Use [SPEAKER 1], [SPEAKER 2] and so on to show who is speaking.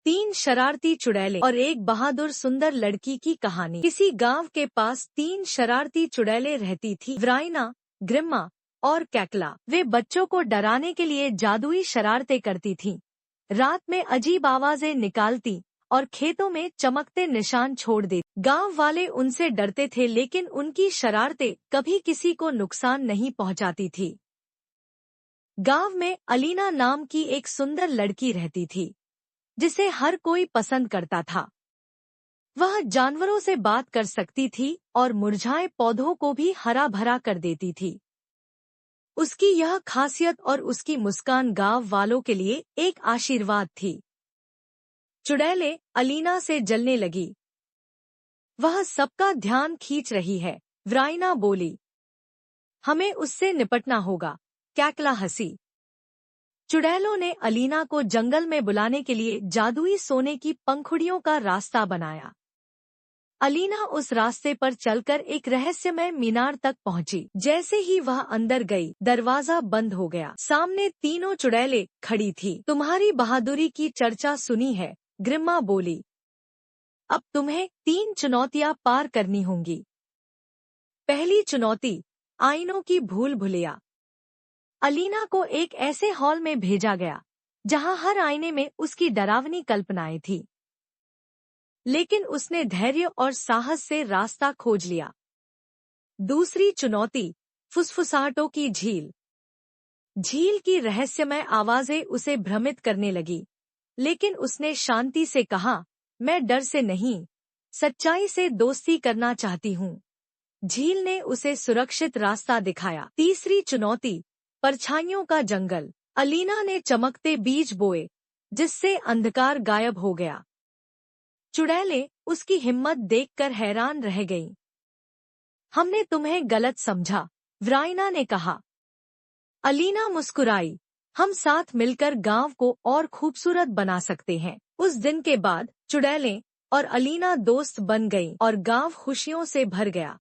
[SPEAKER 1] तीन शरारती चुड़ैले और एक बहादुर सुंदर लड़की की कहानी। किसी गांव के पास तीन शरारती चुड़ैले रहती थी, व्राइना, ग्रिम्मा और कैकला। वे बच्चों को डराने के लिए जादुई शरारतें करती थीं। रात में अजीब आवाजें निकालती और खेतों में चमकते निशान छोड़ देती। गांव वाले उनसे डरते थे, लेकिन उनकी शरारतें कभी किसी को नुकसान नहीं पहुंचाती थी। गांव में अलीना नाम की एक सुंदर लड़की रहती थी, जिसे हर कोई पसंद करता था। वह जानवरों से बात कर सकती थी और मुरझाए पौधों को भी हरा भरा कर देती थी। उसकी यह खासियत और उसकी मुस्कान गांव वालों के लिए एक आशीर्वाद थी। चुड़ैले अलीना से जलने लगी। वह सबका ध्यान खींच रही है, व्राइना बोली। हमें उससे निपटना होगा, कैकला हंसी। चुड़ैलों ने अलीना को जंगल में बुलाने के लिए जादुई सोने की पंखुड़ियों का रास्ता बनाया। अलीना उस रास्ते पर चलकर एक रहस्यमय मीनार तक पहुंची। जैसे ही वह अंदर गई, दरवाजा बंद हो गया। सामने तीनों चुड़ैलें खड़ी थी। तुम्हारी बहादुरी की चर्चा सुनी है, ग्रिम्मा बोली। अब तुम्हें 3 चुनौतियां पार करनी होंगी। पहली चुनौती, आईनों की भूल भुलैया। अलीना को एक ऐसे हॉल में भेजा गया जहां हर आईने में उसकी डरावनी कल्पनाएं थी, लेकिन उसने धैर्य और साहस से रास्ता खोज लिया। दूसरी चुनौती, फुसफुसाहटों की झील। झील की रहस्यमय आवाजें उसे भ्रमित करने लगी, लेकिन उसने शांति से कहा, मैं डर से नहीं, सच्चाई से दोस्ती करना चाहती हूँ। झील ने उसे सुरक्षित रास्ता दिखाया। तीसरी चुनौती, परछाइयों का जंगल। अलीना ने चमकते बीज बोए, जिससे अंधकार गायब हो गया। चुड़ैलें उसकी हिम्मत देखकर हैरान रह गईं। हमने तुम्हें गलत समझा, व्राइना ने कहा। अलीना मुस्कुराई। हम साथ मिलकर गांव को और खूबसूरत बना सकते हैं। उस दिन के बाद चुड़ैलें और अलीना दोस्त बन गईं और गांव खुशियों से भर गया।